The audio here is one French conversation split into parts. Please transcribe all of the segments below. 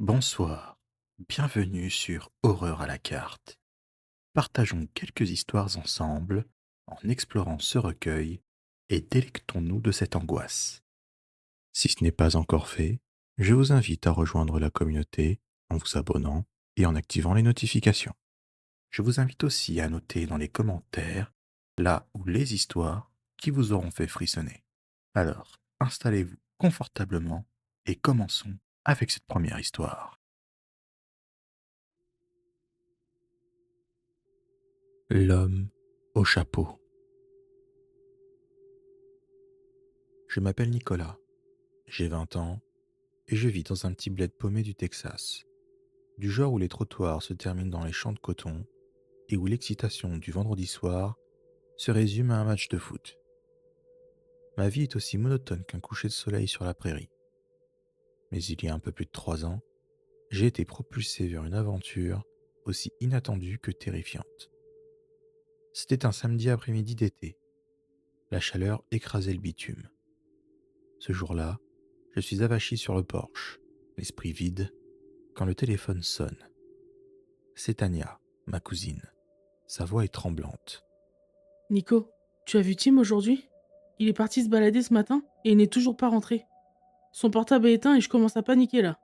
Bonsoir, bienvenue sur Horreur à la carte. Partageons quelques histoires ensemble en explorant ce recueil et délectons-nous de cette angoisse. Si ce n'est pas encore fait, je vous invite à rejoindre la communauté en vous abonnant et en activant les notifications. Je vous invite aussi à noter dans les commentaires là où les histoires qui vous auront fait frissonner. Alors, installez-vous confortablement et commençons avec cette première histoire. L'homme au chapeau. Je m'appelle Nicolas, j'ai 20 ans et je vis dans un petit bled paumé du Texas, du genre où les trottoirs se terminent dans les champs de coton et où l'excitation du vendredi soir se résume à un match de foot. Ma vie est aussi monotone qu'un coucher de soleil sur la prairie. Mais il y a un peu plus de 3 ans, j'ai été propulsé vers une aventure aussi inattendue que terrifiante. C'était un samedi après-midi d'été. La chaleur écrasait le bitume. Ce jour-là, je suis avachi sur le porche, l'esprit vide, quand le téléphone sonne. C'est Tania, ma cousine. Sa voix est tremblante. Nico, tu as vu Tim aujourd'hui? Il est parti se balader ce matin et il n'est toujours pas rentré. Son portable est éteint et je commence à paniquer là.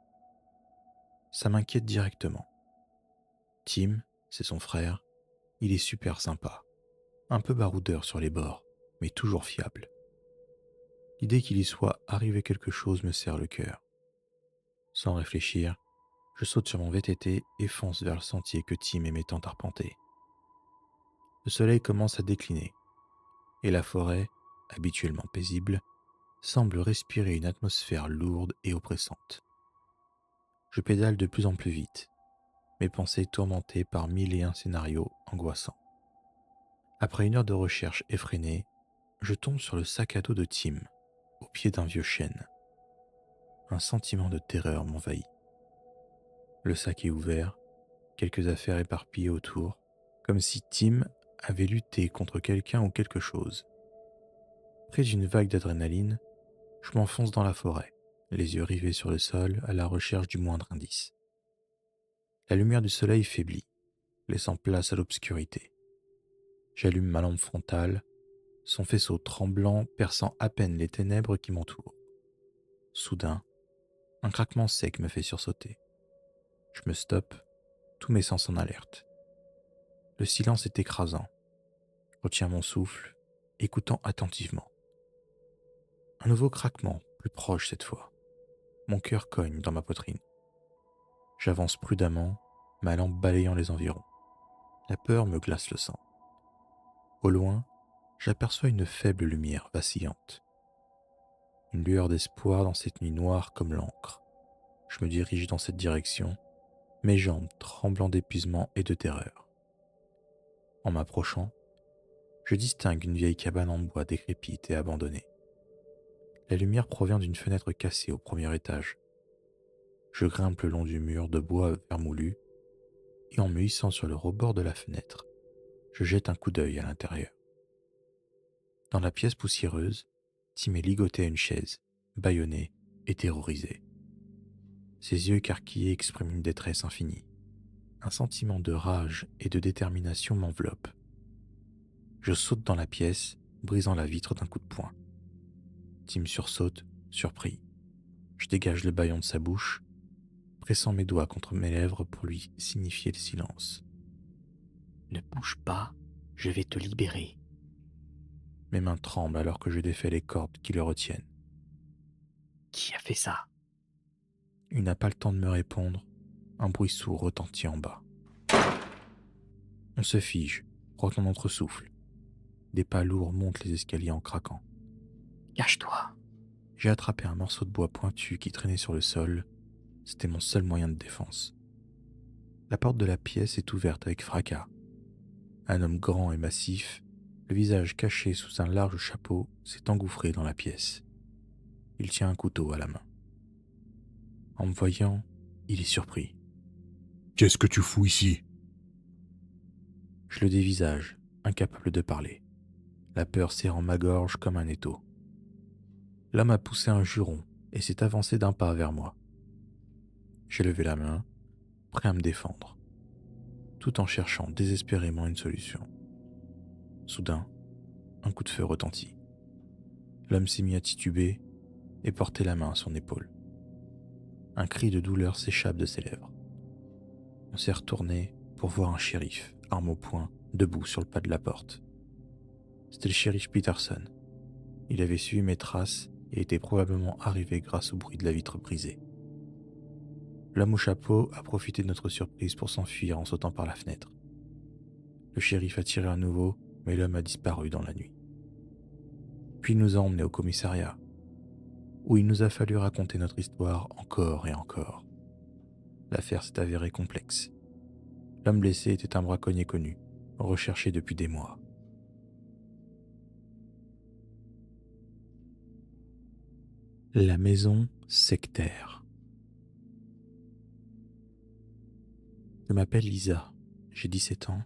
Ça m'inquiète directement. Tim, c'est son frère, il est super sympa. Un peu baroudeur sur les bords, mais toujours fiable. L'idée qu'il y soit arrivé quelque chose me serre le cœur. Sans réfléchir, je saute sur mon VTT et fonce vers le sentier que Tim aimait tant arpenter. Le soleil commence à décliner, et la forêt, habituellement paisible, semble respirer une atmosphère lourde et oppressante. Je pédale de plus en plus vite, mes pensées tourmentées par mille et un scénarios angoissants. Après une heure de recherche effrénée, je tombe sur le sac à dos de Tim, au pied d'un vieux chêne. Un sentiment de terreur m'envahit. Le sac est ouvert, quelques affaires éparpillées autour, comme si Tim avait lutté contre quelqu'un ou quelque chose. Pris d'une vague d'adrénaline, je m'enfonce dans la forêt, les yeux rivés sur le sol à la recherche du moindre indice. La lumière du soleil faiblit, laissant place à l'obscurité. J'allume ma lampe frontale, son faisceau tremblant perçant à peine les ténèbres qui m'entourent. Soudain, un craquement sec me fait sursauter. Je me stoppe, tous mes sens en alerte. Le silence est écrasant. Je retiens mon souffle, écoutant attentivement. Un nouveau craquement, plus proche cette fois. Mon cœur cogne dans ma poitrine. J'avance prudemment, ma lampe balayant les environs. La peur me glace le sang. Au loin, j'aperçois une faible lumière vacillante. Une lueur d'espoir dans cette nuit noire comme l'encre. Je me dirige dans cette direction, mes jambes tremblant d'épuisement et de terreur. En m'approchant, je distingue une vieille cabane en bois décrépite et abandonnée. La lumière provient d'une fenêtre cassée au premier étage. Je grimpe le long du mur de bois vermoulu et en me hissant sur le rebord de la fenêtre, je jette un coup d'œil à l'intérieur. Dans la pièce poussiéreuse, Tim est ligoté à une chaise, bâillonné et terrorisé. Ses yeux écarquillés expriment une détresse infinie. Un sentiment de rage et de détermination m'enveloppe. Je saute dans la pièce, brisant la vitre d'un coup de poing. Tim sursaute, surpris. Je dégage le bâillon de sa bouche, pressant mes doigts contre mes lèvres pour lui signifier le silence. Ne bouge pas, je vais te libérer. Mes mains tremblent alors que je défais les cordes qui le retiennent. Qui a fait ça? Il n'a pas le temps de me répondre. Un bruit sourd retentit en bas. On se fige, retenant notre souffle. Des pas lourds montent les escaliers en craquant. Cache-toi. J'ai attrapé un morceau de bois pointu qui traînait sur le sol. C'était mon seul moyen de défense. La porte de la pièce est ouverte avec fracas. Un homme grand et massif, le visage caché sous un large chapeau, s'est engouffré dans la pièce. Il tient un couteau à la main. En me voyant, il est surpris. Qu'est-ce que tu fous ici? Je le dévisage, incapable de parler, la peur serrant ma gorge comme un étau. L'homme a poussé un juron et s'est avancé d'un pas vers moi. J'ai levé la main, prêt à me défendre, tout en cherchant désespérément une solution. Soudain, un coup de feu retentit. L'homme s'est mis à tituber et porter la main à son épaule. Un cri de douleur s'échappe de ses lèvres. On s'est retourné pour voir un shérif, arme au poing, debout sur le pas de la porte. C'était le shérif Peterson. Il avait suivi mes traces et était probablement arrivé grâce au bruit de la vitre brisée. L'homme au chapeau a profité de notre surprise pour s'enfuir en sautant par la fenêtre. Le shérif a tiré à nouveau, mais l'homme a disparu dans la nuit. Puis il nous a emmenés au commissariat, où il nous a fallu raconter notre histoire encore et encore. L'affaire s'est avérée complexe. L'homme blessé était un braconnier connu, recherché depuis des mois. La maison sectaire. Je m'appelle Lisa, j'ai 17 ans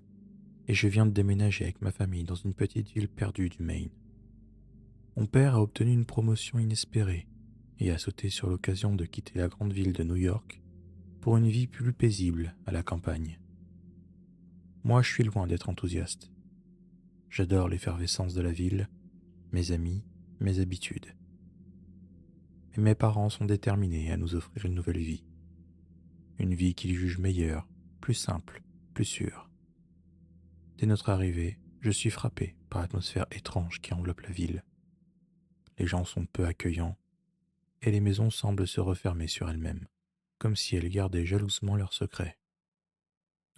et je viens de déménager avec ma famille dans une petite ville perdue du Maine. Mon père a obtenu une promotion inespérée et a sauté sur l'occasion de quitter la grande ville de New York pour une vie plus paisible à la campagne. Moi, je suis loin d'être enthousiaste. J'adore l'effervescence de la ville, mes amis, mes habitudes. Mais mes parents sont déterminés à nous offrir une nouvelle vie. Une vie qu'ils jugent meilleure, plus simple, plus sûre. Dès notre arrivée, je suis frappé par l'atmosphère étrange qui enveloppe la ville. Les gens sont peu accueillants et les maisons semblent se refermer sur elles-mêmes, comme si elles gardaient jalousement leurs secrets.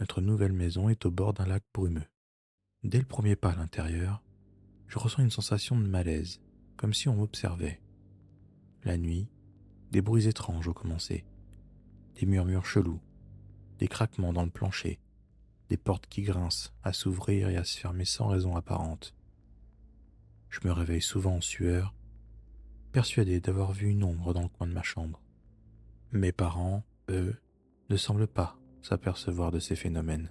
Notre nouvelle maison est au bord d'un lac brumeux. Dès le premier pas à l'intérieur, je ressens une sensation de malaise, comme si on m'observait. La nuit, des bruits étranges ont commencé, des murmures chelous, des craquements dans le plancher, des portes qui grincent à s'ouvrir et à se fermer sans raison apparente. Je me réveille souvent en sueur, persuadé d'avoir vu une ombre dans le coin de ma chambre. Mes parents, eux, ne semblent pas s'apercevoir de ces phénomènes.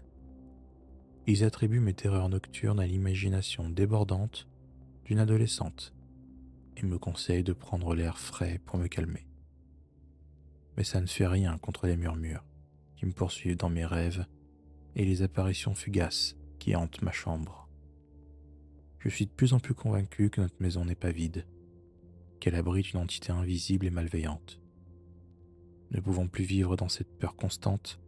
Ils attribuent mes terreurs nocturnes à l'imagination débordante d'une adolescente et me conseillent de prendre l'air frais pour me calmer. Mais ça ne fait rien contre les murmures qui me poursuivent dans mes rêves et les apparitions fugaces qui hantent ma chambre. Je suis de plus en plus convaincu que notre maison n'est pas vide, qu'elle abrite une entité invisible et malveillante. Ne pouvant plus vivre dans cette peur constante,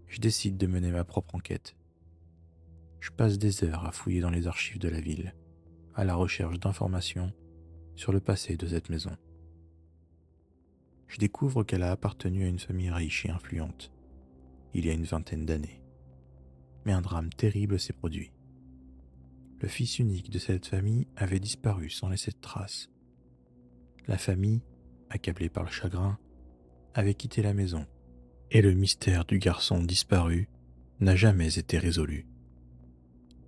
je décide de mener ma propre enquête. Je passe des heures à fouiller dans les archives de la ville, à la recherche d'informations sur le passé de cette maison. Je découvre qu'elle a appartenu à une famille riche et influente, il y a une vingtaine d'années. Mais un drame terrible s'est produit. Le fils unique de cette famille avait disparu sans laisser de traces. La famille, accablée par le chagrin, avait quitté la maison, et le mystère du garçon disparu n'a jamais été résolu.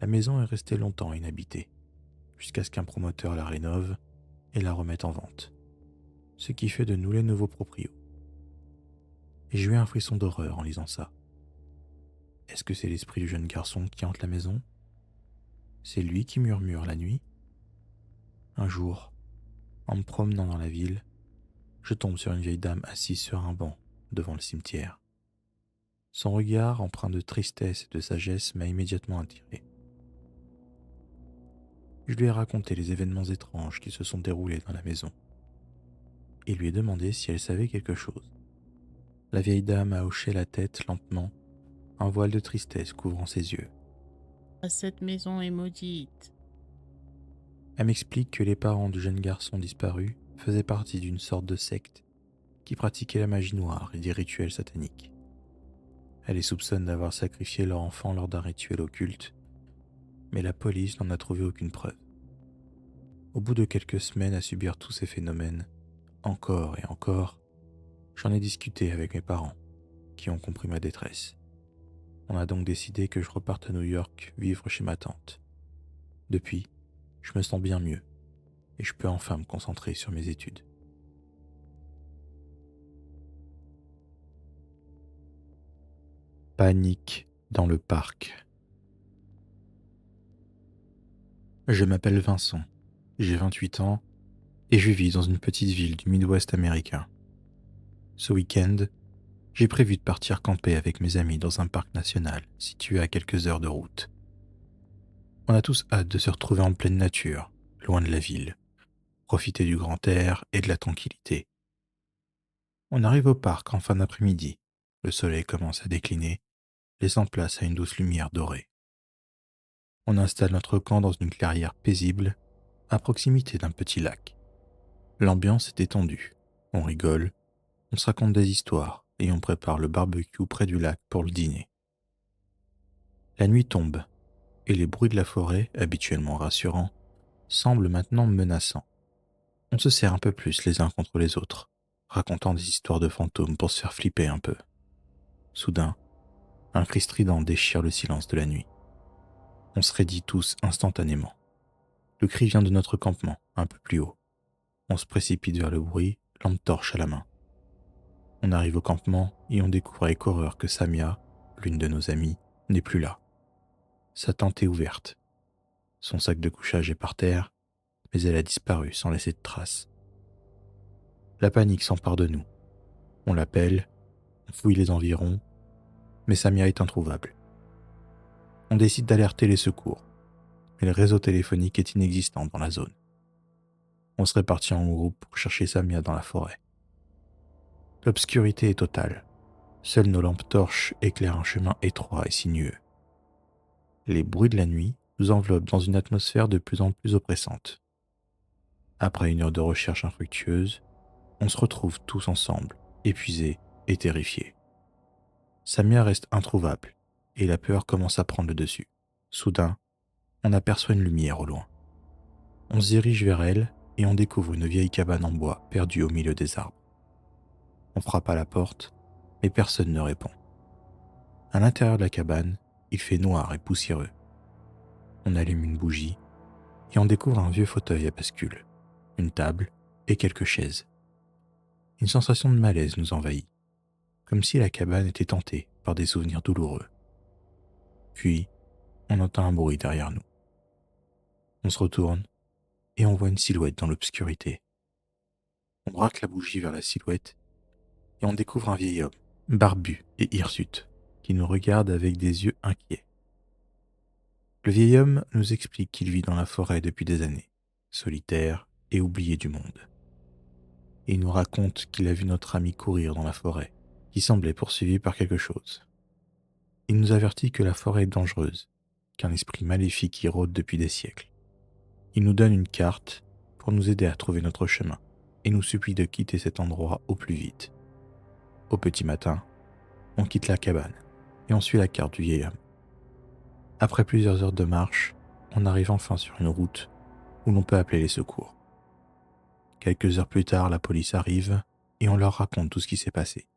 La maison est restée longtemps inhabitée, jusqu'à ce qu'un promoteur la rénove et la remette en vente, ce qui fait de nous les nouveaux proprios. Et j'ai eu un frisson d'horreur en lisant ça. Est-ce que c'est l'esprit du jeune garçon qui hante la maison? C'est lui qui murmure la nuit? Un jour, en me promenant dans la ville, je tombe sur une vieille dame assise sur un banc devant le cimetière. Son regard empreint de tristesse et de sagesse m'a immédiatement attiré. Je lui ai raconté les événements étranges qui se sont déroulés dans la maison et lui ai demandé si elle savait quelque chose. La vieille dame a hoché la tête lentement, un voile de tristesse couvrant ses yeux. Cette maison est maudite. Elle m'explique que les parents du jeune garçon disparu faisaient partie d'une sorte de secte qui pratiquait la magie noire et des rituels sataniques. Elle les soupçonne d'avoir sacrifié leur enfant lors d'un rituel occulte, mais la police n'en a trouvé aucune preuve. Au bout de quelques semaines à subir tous ces phénomènes, encore et encore, j'en ai discuté avec mes parents, qui ont compris ma détresse. On a donc décidé que je reparte à New York vivre chez ma tante. Depuis, je me sens bien mieux, et je peux enfin me concentrer sur mes études. Panique dans le parc. Je m'appelle Vincent, j'ai 28 ans et je vis dans une petite ville du Midwest américain. Ce week-end, J'ai prévu de partir camper avec mes amis dans un parc national situé à quelques heures de route. On a tous hâte de se retrouver en pleine nature, loin de la ville, profiter du grand air et de la tranquillité. On arrive au parc en fin d'après-midi. Le soleil commence à décliner, laissant place à une douce lumière dorée. On installe notre camp dans une clairière paisible, à proximité d'un petit lac. L'ambiance est détendue. On rigole, on se raconte des histoires et on prépare le barbecue près du lac pour le dîner. La nuit tombe et les bruits de la forêt, habituellement rassurants, semblent maintenant menaçants. On se serre un peu plus les uns contre les autres, racontant des histoires de fantômes pour se faire flipper un peu. Soudain, un cri strident déchire le silence de la nuit. On se raidit tous instantanément. Le cri vient de notre campement, un peu plus haut. On se précipite vers le bruit, lampe torche à la main. On arrive au campement et on découvre avec horreur que Samia, l'une de nos amies, n'est plus là. Sa tente est ouverte. Son sac de couchage est par terre, mais elle a disparu sans laisser de traces. La panique s'empare de nous. On l'appelle, on fouille les environs, mais Samia est introuvable. On décide d'alerter les secours, mais le réseau téléphonique est inexistant dans la zone. On se répartit en groupe pour chercher Samia dans la forêt. L'obscurité est totale. Seules nos lampes torches éclairent un chemin étroit et sinueux. Les bruits de la nuit nous enveloppent dans une atmosphère de plus en plus oppressante. Après une heure de recherche infructueuse, on se retrouve tous ensemble, épuisés et terrifiés. Samia reste introuvable, et la peur commence à prendre le dessus. Soudain, on aperçoit une lumière au loin. On se dirige vers elle et on découvre une vieille cabane en bois perdue au milieu des arbres. On frappe à la porte, mais personne ne répond. À l'intérieur de la cabane, il fait noir et poussiéreux. On allume une bougie et on découvre un vieux fauteuil à bascule, une table et quelques chaises. Une sensation de malaise nous envahit, comme si la cabane était hantée par des souvenirs douloureux. Puis, on entend un bruit derrière nous. On se retourne et on voit une silhouette dans l'obscurité. On braque la bougie vers la silhouette et on découvre un vieil homme, barbu et hirsute, qui nous regarde avec des yeux inquiets. Le vieil homme nous explique qu'il vit dans la forêt depuis des années, solitaire et oublié du monde. Et il nous raconte qu'il a vu notre ami courir dans la forêt, qui semblait poursuivi par quelque chose. Il nous avertit que la forêt est dangereuse, qu'un esprit maléfique y rôde depuis des siècles. Il nous donne une carte pour nous aider à trouver notre chemin et nous supplie de quitter cet endroit au plus vite. Au petit matin, on quitte la cabane et on suit la carte du vieil homme. Après plusieurs heures de marche, on arrive enfin sur une route où l'on peut appeler les secours. Quelques heures plus tard, la police arrive et on leur raconte tout ce qui s'est passé.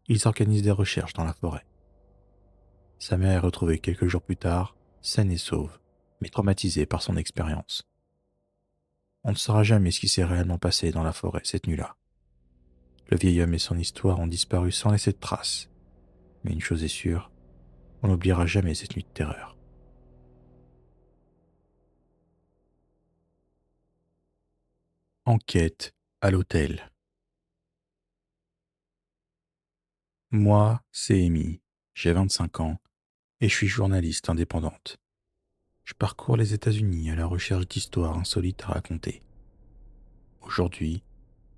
Ils organisent des recherches dans la forêt. Sa mère est retrouvée quelques jours plus tard, saine et sauve, mais traumatisée par son expérience. On ne saura jamais ce qui s'est réellement passé dans la forêt cette nuit-là. Le vieil homme et son histoire ont disparu sans laisser de traces. Mais une chose est sûre, on n'oubliera jamais cette nuit de terreur. Enquête à l'hôtel. Moi, c'est Amy, j'ai 25 ans et je suis journaliste indépendante. Je parcours les États-Unis à la recherche d'histoires insolites à raconter. Aujourd'hui,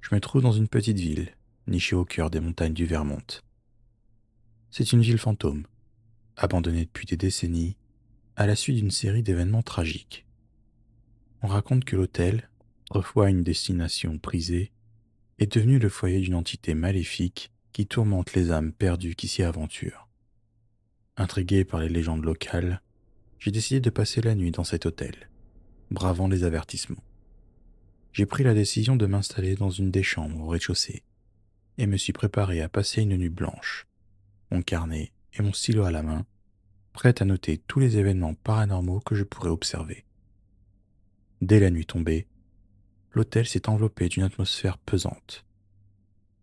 je me trouve dans une petite ville, nichée au cœur des montagnes du Vermont. C'est une ville fantôme, abandonnée depuis des décennies, à la suite d'une série d'événements tragiques. On raconte que l'hôtel, autrefois une destination prisée, est devenu le foyer d'une entité maléfique qui tourmente les âmes perdues qui s'y aventurent. Intrigué par les légendes locales, j'ai décidé de passer la nuit dans cet hôtel, bravant les avertissements. J'ai pris la décision de m'installer dans une des chambres au rez-de-chaussée et me suis préparé à passer une nuit blanche, mon carnet et mon stylo à la main, prêt à noter tous les événements paranormaux que je pourrais observer. Dès la nuit tombée, l'hôtel s'est enveloppé d'une atmosphère pesante.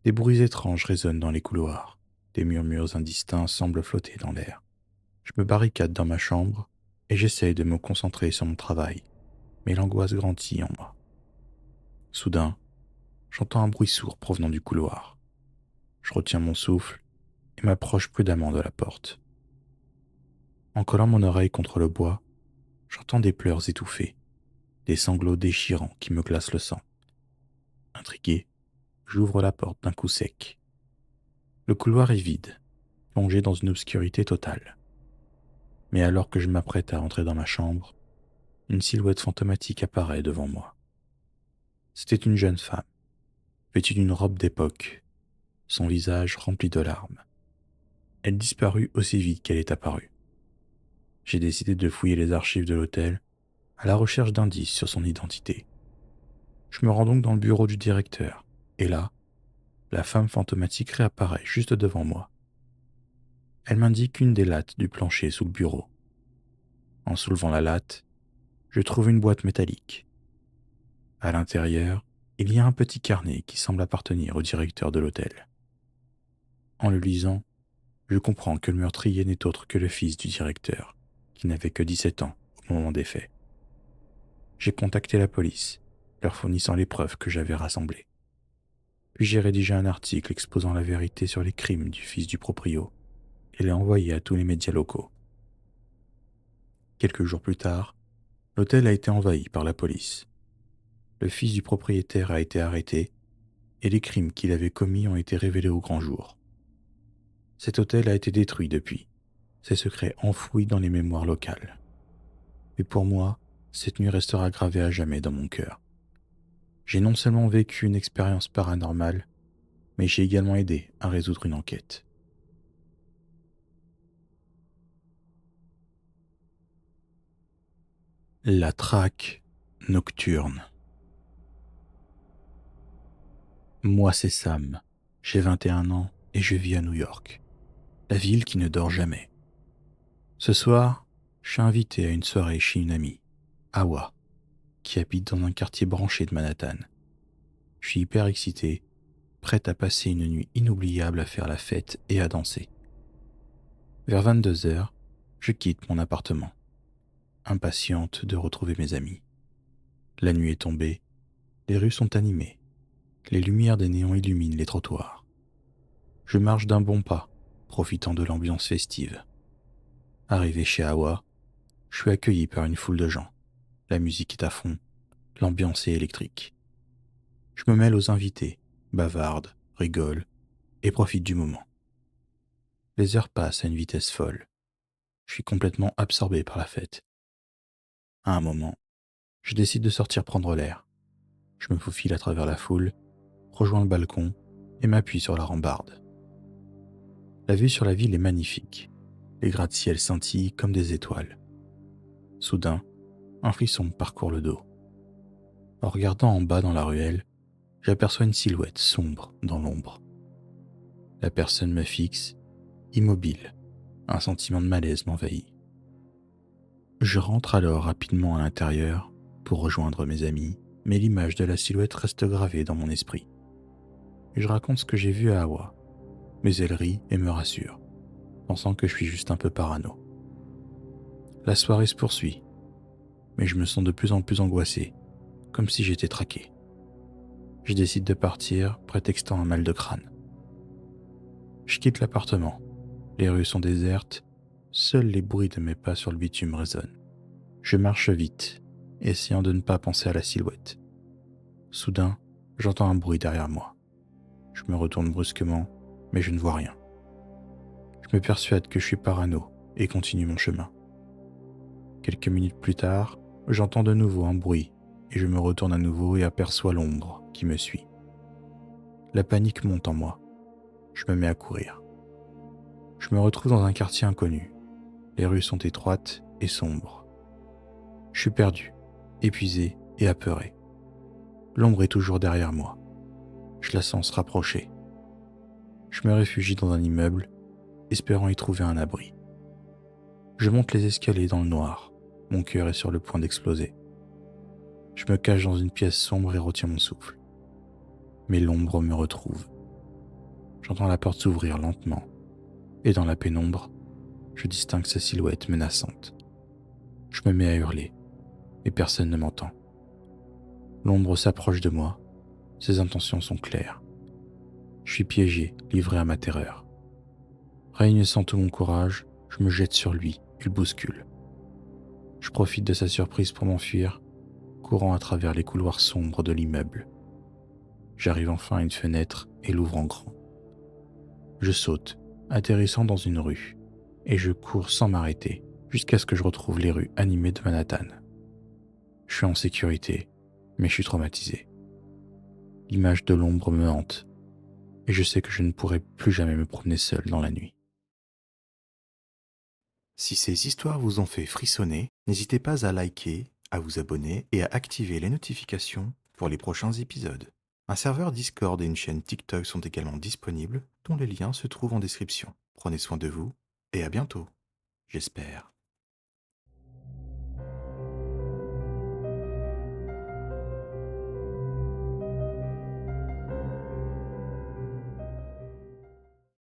Des bruits étranges résonnent dans les couloirs, des murmures indistincts semblent flotter dans l'air. Je me barricade dans ma chambre et j'essaye de me concentrer sur mon travail, mais l'angoisse grandit en moi. Soudain, j'entends un bruit sourd provenant du couloir. Je retiens mon souffle et m'approche prudemment de la porte. En collant mon oreille contre le bois, j'entends des pleurs étouffés, des sanglots déchirants qui me glacent le sang. Intrigué, j'ouvre la porte d'un coup sec. Le couloir est vide, plongé dans une obscurité totale. Mais alors que je m'apprête à entrer dans ma chambre, une silhouette fantomatique apparaît devant moi. C'était une jeune femme, vêtue d'une robe d'époque, son visage rempli de larmes. Elle disparut aussi vite qu'elle est apparue. J'ai décidé de fouiller les archives de l'hôtel à la recherche d'indices sur son identité. Je me rends donc dans le bureau du directeur, et là, la femme fantomatique réapparaît juste devant moi. Elle m'indique une des lattes du plancher sous le bureau. En soulevant la latte, je trouve une boîte métallique. À l'intérieur, il y a un petit carnet qui semble appartenir au directeur de l'hôtel. En le lisant, je comprends que le meurtrier n'est autre que le fils du directeur, qui n'avait que 17 ans au moment des faits. J'ai contacté la police, leur fournissant les preuves que j'avais rassemblées. Puis j'ai rédigé un article exposant la vérité sur les crimes du fils du proprio et l'ai envoyé à tous les médias locaux. Quelques jours plus tard, l'hôtel a été envahi par la police. Le fils du propriétaire a été arrêté et les crimes qu'il avait commis ont été révélés au grand jour. Cet hôtel a été détruit depuis, ses secrets enfouis dans les mémoires locales. Mais pour moi, cette nuit restera gravée à jamais dans mon cœur. J'ai non seulement vécu une expérience paranormale, mais j'ai également aidé à résoudre une enquête. La traque nocturne. Moi, c'est Sam. J'ai 21 ans et je vis à New York, la ville qui ne dort jamais. Ce soir, je suis invité à une soirée chez une amie, Awa, qui habite dans un quartier branché de Manhattan. Je suis hyper excité, prête à passer une nuit inoubliable à faire la fête et à danser. Vers 22h, je quitte mon appartement, impatiente de retrouver mes amis. La nuit est tombée, les rues sont animées, les lumières des néons illuminent les trottoirs. Je marche d'un bon pas, profitant de l'ambiance festive. Arrivé chez Awa, je suis accueilli par une foule de gens. La musique est à fond, l'ambiance est électrique. Je me mêle aux invités, bavarde, rigole et profite du moment. Les heures passent à une vitesse folle. Je suis complètement absorbé par la fête. À un moment, je décide de sortir prendre l'air. Je me faufile à travers la foule, rejoins le balcon et m'appuie sur la rambarde. La vue sur la ville est magnifique. Les gratte-ciels scintillent comme des étoiles. Soudain, un frisson me parcourt le dos. En regardant en bas dans la ruelle, j'aperçois une silhouette sombre dans l'ombre. La personne me fixe, immobile. Un sentiment de malaise m'envahit. Je rentre alors rapidement à l'intérieur pour rejoindre mes amis, mais l'image de la silhouette reste gravée dans mon esprit. Je raconte ce que j'ai vu à Awa, mais elle rit et me rassure, pensant que je suis juste un peu parano. La soirée se poursuit, mais je me sens de plus en plus angoissé, comme si j'étais traqué. Je décide de partir, prétextant un mal de crâne. Je quitte l'appartement. Les rues sont désertes, seuls les bruits de mes pas sur le bitume résonnent. Je marche vite, essayant de ne pas penser à la silhouette. Soudain, j'entends un bruit derrière moi. Je me retourne brusquement, mais je ne vois rien. Je me persuade que je suis parano et continue mon chemin. Quelques minutes plus tard, j'entends de nouveau un bruit et je me retourne à nouveau et aperçois l'ombre qui me suit. La panique monte en moi. Je me mets à courir. Je me retrouve dans un quartier inconnu. Les rues sont étroites et sombres. Je suis perdu, épuisé et apeuré. L'ombre est toujours derrière moi. Je la sens se rapprocher. Je me réfugie dans un immeuble, espérant y trouver un abri. Je monte les escaliers dans le noir. Mon cœur est sur le point d'exploser. Je me cache dans une pièce sombre et retiens mon souffle. Mais l'ombre me retrouve. J'entends la porte s'ouvrir lentement. Et dans la pénombre, je distingue sa silhouette menaçante. Je me mets à hurler, mais personne ne m'entend. L'ombre s'approche de moi, ses intentions sont claires. Je suis piégé, livré à ma terreur. Réunissant tout mon courage, je me jette sur lui et le bouscule. Je profite de sa surprise pour m'enfuir, courant à travers les couloirs sombres de l'immeuble. J'arrive enfin à une fenêtre et l'ouvre en grand. Je saute, atterrissant dans une rue, et je cours sans m'arrêter jusqu'à ce que je retrouve les rues animées de Manhattan. Je suis en sécurité, mais je suis traumatisé. L'image de l'ombre me hante, et je sais que je ne pourrai plus jamais me promener seul dans la nuit. Si ces histoires vous ont fait frissonner, n'hésitez pas à liker, à vous abonner et à activer les notifications pour les prochains épisodes. Un serveur Discord et une chaîne TikTok sont également disponibles, dont les liens se trouvent en description. Prenez soin de vous et à bientôt, j'espère.